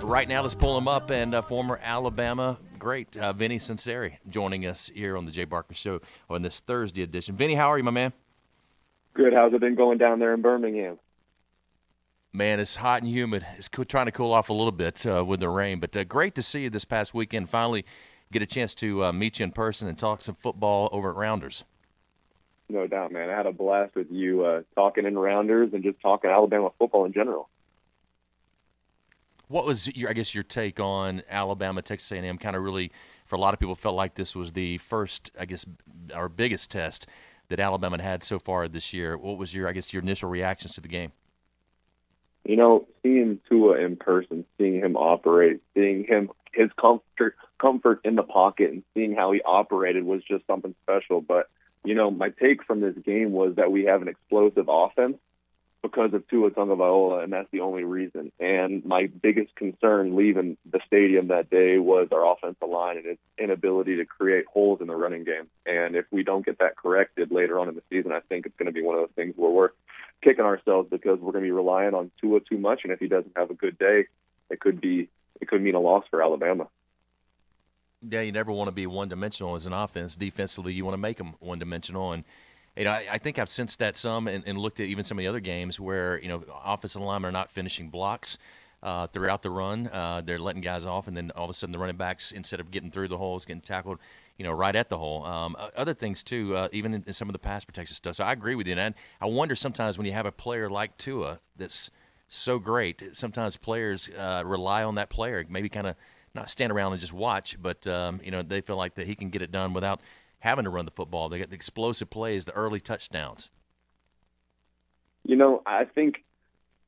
Right now, let's pull him up, and former Alabama great Vinnie Sunseri joining us here on the Jay Barker Show on this Thursday edition. Vinnie, how are you, my man? Good. How's it been going down there in Birmingham? Man, it's hot and humid. It's trying to cool off a little bit with the rain, but great to see you this past weekend. Finally get a chance to meet you in person and talk some football over at Rounders. No doubt, man. I had a blast with you talking in Rounders and just talking Alabama football in general. What was your take on Alabama, Texas A&M? Kind of really, for a lot of people, felt like this was the first, our biggest test that Alabama had so far this year. What was your initial reactions to the game? You know, seeing Tua in person, seeing him operate, seeing his comfort in the pocket, and seeing how he operated was just something special. But you know, my take from this game was that we have an explosive offense because of Tua Tagovailoa, and that's the only reason. And my biggest concern leaving the stadium that day was our offensive line and its inability to create holes in the running game. And if we don't get that corrected later on in the season, I think it's going to be one of those things where we're kicking ourselves because we're going to be relying on Tua too much. And if he doesn't have a good day, it could mean a loss for Alabama. Yeah, you never want to be one-dimensional as an offense. Defensively, you want to make them one-dimensional. And you know, I think I've sensed that some and looked at even some of the other games where, you know, offensive linemen are not finishing blocks throughout the run. They're letting guys off, and then all of a sudden the running backs, instead of getting through the holes, getting tackled, you know, right at the hole. Other things, too, even in some of the pass protection stuff. So I agree with you. And I wonder sometimes when you have a player like Tua that's so great, sometimes players rely on that player, maybe kind of not stand around and just watch, but, you know, they feel like that he can get it done without having to run the football. They got the explosive plays, the early touchdowns. You know, I think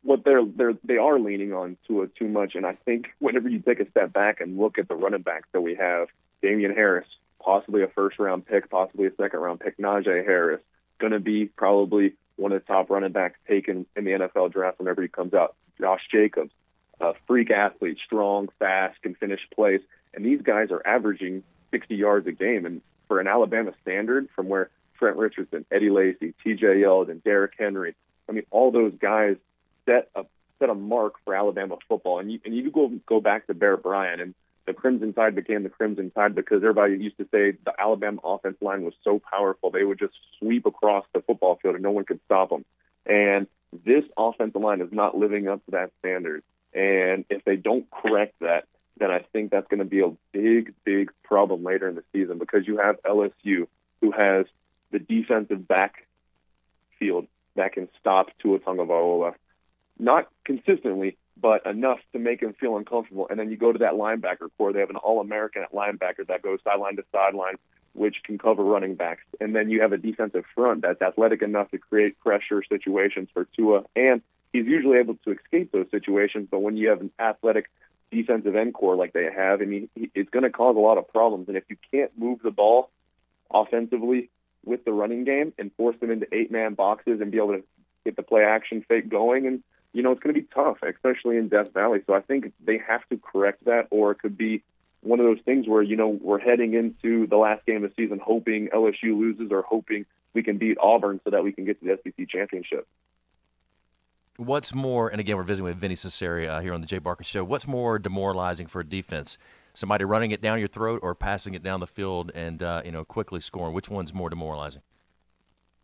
what they are leaning on Tua too much, and I think whenever you take a step back and look at the running backs that we have, Damian Harris, possibly a first-round pick, possibly a second-round pick, Najee Harris, going to be probably one of the top running backs taken in the NFL draft whenever he comes out. Josh Jacobs, a freak athlete, strong, fast, can finish plays, and these guys are averaging 60 yards a game, and for an Alabama standard, from where Trent Richardson, Eddie Lacy, T.J. Yeldon, Derrick Henry, I mean, all those guys set a mark for Alabama football. And you go back to Bear Bryant, and the Crimson Tide became the Crimson Tide because everybody used to say the Alabama offense line was so powerful they would just sweep across the football field and no one could stop them. And this offensive line is not living up to that standard. And if they don't correct that, then I think that's going to be a big, big problem later in the season because you have LSU, who has the defensive backfield that can stop Tua Tagovailoa. Not consistently, but enough to make him feel uncomfortable. And then you go to that linebacker core. They have an All-American at linebacker that goes sideline to sideline, which can cover running backs. And then you have a defensive front that's athletic enough to create pressure situations for Tua. And he's usually able to escape those situations. But when you have an athletic defensive end core like they have, I mean, it's going to cause a lot of problems. And if you can't move the ball offensively with the running game and force them into 8-man boxes and be able to get the play action fake going, and you know, it's going to be tough, especially in Death Valley. So I think they have to correct that, or it could be one of those things where, you know, we're heading into the last game of the season hoping LSU loses or hoping we can beat Auburn so that we can get to the SEC championship. What's more, and again, we're visiting with Vinnie Sunseri here on the Jay Barker Show, what's more demoralizing for a defense? Somebody running it down your throat or passing it down the field and, you know, quickly scoring? Which one's more demoralizing?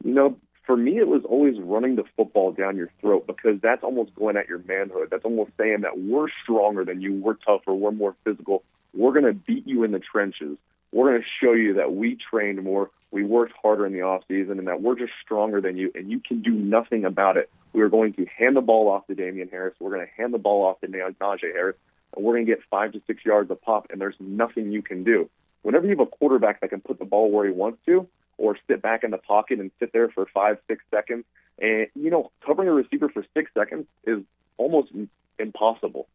You know, for me, it was always running the football down your throat because that's almost going at your manhood. That's almost saying that we're stronger than you, we're tougher, we're more physical. We're going to beat you in the trenches. We're going to show you that we trained more, we worked harder in the offseason, and that we're just stronger than you, and you can do nothing about it. We are going to hand the ball off to Damian Harris. We're going to hand the ball off to Najee Harris, and we're going to get 5 to 6 yards a pop, and there's nothing you can do. Whenever you have a quarterback that can put the ball where he wants to, or sit back in the pocket and sit there for 5, 6 seconds, and, you know, covering a receiver for 6 seconds is almost impossible.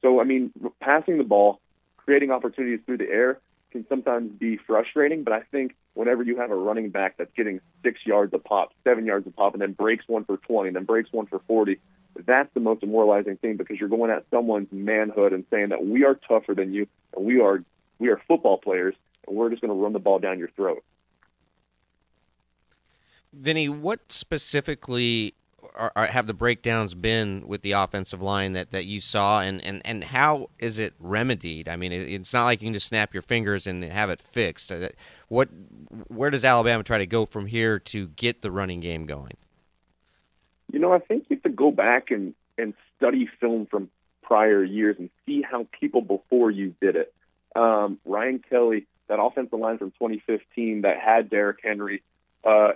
So, I mean, passing the ball, creating opportunities through the air can sometimes be frustrating, but I think whenever you have a running back that's getting 6 yards a pop, 7 yards a pop, and then breaks one for 20, and then breaks one for 40, that's the most demoralizing thing because you're going at someone's manhood and saying that we are tougher than you, and we are football players, and we're just going to run the ball down your throat. Vinny, what specifically have the breakdowns been with the offensive line that you saw, and how is it remedied? I mean, it's not like you can just snap your fingers and have it fixed. Where does Alabama try to go from here to get the running game going? I think you have to go back and study film from prior years and see how people before you did it. Ryan Kelly, that offensive line from 2015 that had Derrick Henry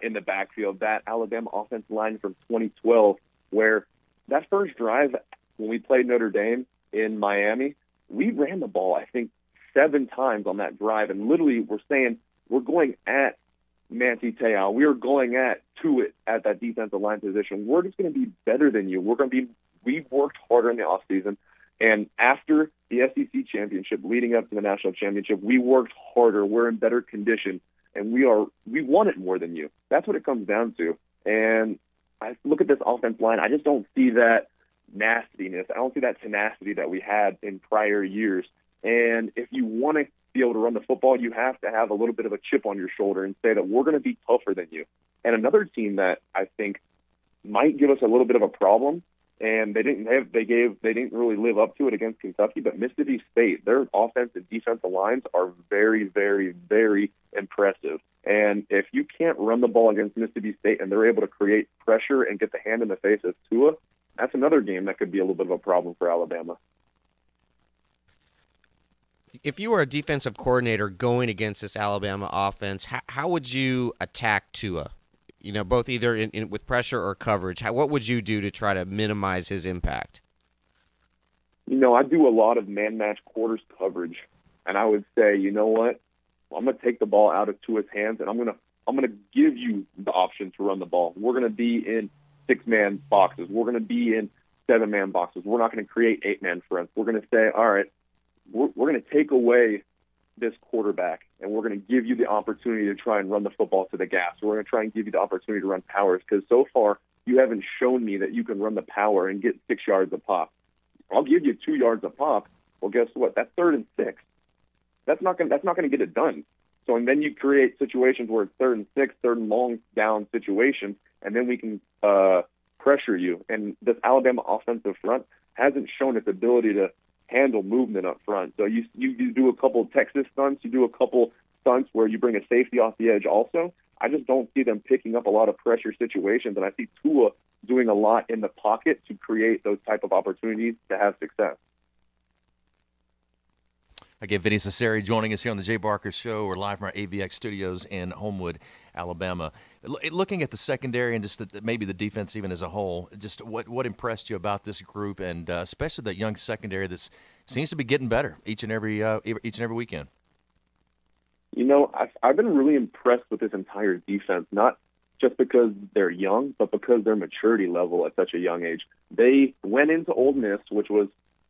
in the backfield, that Alabama offensive line from 2012, where that first drive when we played Notre Dame in Miami, we ran the ball, I think, 7 times on that drive, and literally we're saying we're going at Manti Te'o. We are going at Tuitt at that defensive line position. We're just going to be better than you. We've worked harder in the offseason, and after the SEC championship, leading up to the national championship, we worked harder. We're in better condition, and we want it more than you. That's what it comes down to. And I look at this offense line. I just don't see that nastiness. I don't see that tenacity that we had in prior years. And if you want to be able to run the football, you have to have a little bit of a chip on your shoulder and say that we're going to be tougher than you. And another team that I think might give us a little bit of a problem, and they didn't really live up to it against Kentucky, but Mississippi State, their offense and defensive lines are very, very, very impressive. And if you can't run the ball against Mississippi State and they're able to create pressure and get the hand in the face of Tua, that's another game that could be a little bit of a problem for Alabama. If you were a defensive coordinator going against this Alabama offense, how would you attack Tua? Both either with pressure or coverage. What would you do to try to minimize his impact? I do a lot of man-match quarters coverage, and I would say, you know what? I'm going to take the ball out of Tua's hands, and I'm going to give you the option to run the ball. We're going to be in 6-man boxes. We're going to be in 7-man boxes. We're not going to create 8-man fronts. We're going to say, all right, we're going to take away this quarterback, and we're going to give you the opportunity to try and run the football to the gas. We're going to try and give you the opportunity to run powers, because so far you haven't shown me that you can run the power and get 6 yards a pop. I'll give you 2 yards a pop. Well, guess what? That's 3rd and 6. That's not going to get it done. So, and then you create situations where it's 3rd and 6, 3rd and long down situations, and then we can pressure you. And this Alabama offensive front hasn't shown its ability to handle movement up front. So you do a couple of Texas stunts, you do a couple stunts where you bring a safety off the edge also. I just don't see them picking up a lot of pressure situations, and I see Tua doing a lot in the pocket to create those type of opportunities to have success. Again, Vinnie Sunseri joining us here on the Jay Barker Show. We're live from our AVX studios in Homewood, Alabama. Looking at the secondary and just maybe the defense even as a whole, just what impressed you about this group, and especially that young secondary that seems to be getting better each and every weekend? I've been really impressed with this entire defense, not just because they're young, but because their maturity level at such a young age. They went into Ole Miss, which was,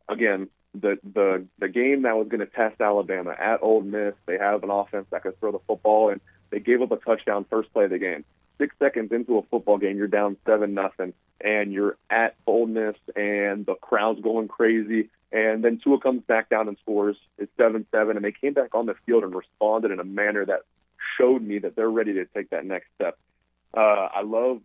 again, the game that was going to test Alabama at Ole Miss. They have an offense that could throw the football, and they gave up a touchdown first play of the game. 6 seconds into a football game, you're down 7-0, and you're at Ole Miss, and the crowd's going crazy. And then Tua comes back down and scores. It's 7-7, and they came back on the field and responded in a manner that showed me that they're ready to take that next step. I love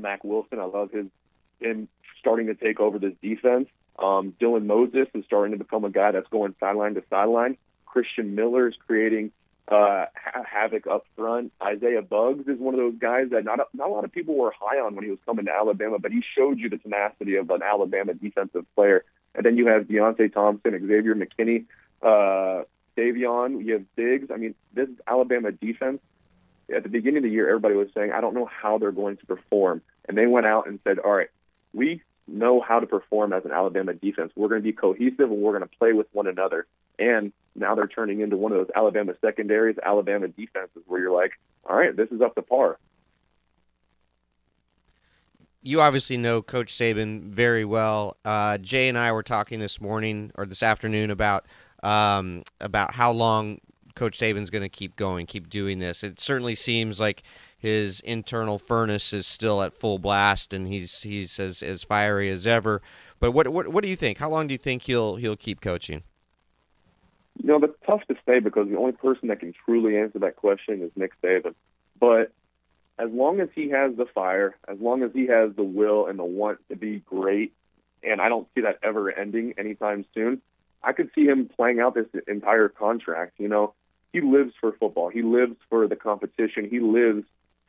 Mac Wilson. I love him starting to take over this defense. Dylan Moses is starting to become a guy that's going sideline to sideline. Christian Miller is creating havoc up front. Isaiah Buggs is one of those guys that not a lot of people were high on when he was coming to Alabama, but he showed you the tenacity of an Alabama defensive player. And then you have Deontay Thompson, Xavier McKinney, Davion, you have Diggs. I mean, this Alabama defense, at the beginning of the year, everybody was saying, I don't know how they're going to perform. And they went out and said, all right, we know how to perform as an Alabama defense. We're going to be cohesive, and we're going to play with one another. And now they're turning into one of those Alabama secondaries, Alabama defenses, where you're like, all right, this is up to par. You obviously know Coach Saban very well. Jay and I were talking this afternoon about how long Coach Saban's going to keep going, keep doing this. It certainly seems like his internal furnace is still at full blast, and he's as fiery as ever. But what do you think? How long do you think he'll keep coaching? That's tough to say, because the only person that can truly answer that question is Nick Saban. But as long as he has the fire, as long as he has the will and the want to be great, and I don't see that ever ending anytime soon, I could see him playing out this entire contract. You know, he lives for football. He lives for the competition. He lives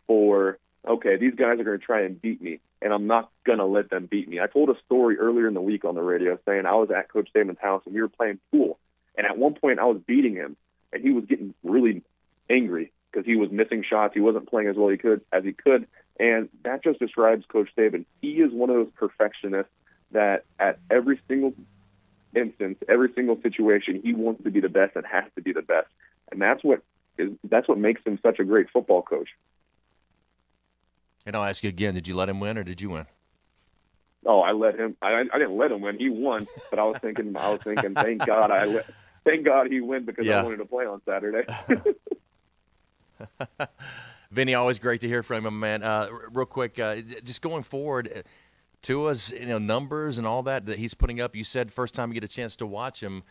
for, okay, these guys are going to try and beat me, and I'm not going to let them beat me. I told a story earlier in the week on the radio saying I was at Coach Saban's house, and we were playing pool. And at one point, I was beating him, and he was getting really angry because he was missing shots. He wasn't playing as well as he could, and that just describes Coach Saban. He is one of those perfectionists that at every single instance, every single situation, he wants to be the best and has to be the best, and that's what makes him such a great football coach. And I'll ask you again: did you let him win, or did you win? Oh, I let him. I didn't let him win. He won, but I was thinking, thank God he won because I wanted to play on Saturday. Vinny, always great to hear from him, man. Real quick, just going forward, Tua's numbers and all that he's putting up. You said first time you get a chance to watch him.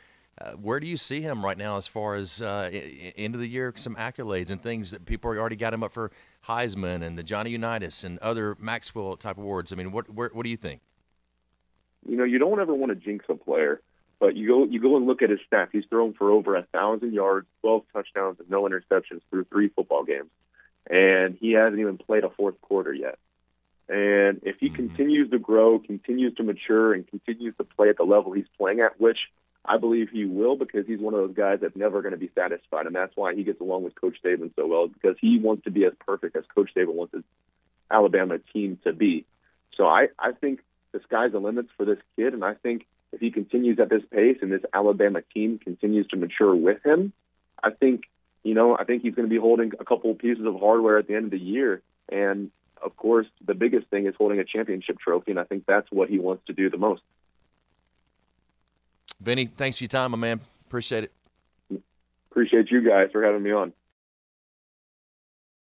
Where do you see him right now as far as end of the year, some accolades and things that people already got him up for Heisman and the Johnny Unitas and other Maxwell type awards? I mean, what do you think? You don't ever want to jinx a player, but you go and look at his stats. He's thrown for over 1,000 yards, 12 touchdowns, and no interceptions through 3 football games, and he hasn't even played a fourth quarter yet. And if he continues to grow, continues to mature, and continues to play at the level he's playing at, which I believe he will, because he's one of those guys that's never going to be satisfied, and that's why he gets along with Coach Saban so well, because he wants to be as perfect as Coach Saban wants his Alabama team to be. So I think the sky's the limits for this kid, and I think if he continues at this pace and this Alabama team continues to mature with him, I think he's going to be holding a couple of pieces of hardware at the end of the year. And, of course, the biggest thing is holding a championship trophy, and I think that's what he wants to do the most. Vinny, thanks for your time, my man. Appreciate it. Appreciate you guys for having me on.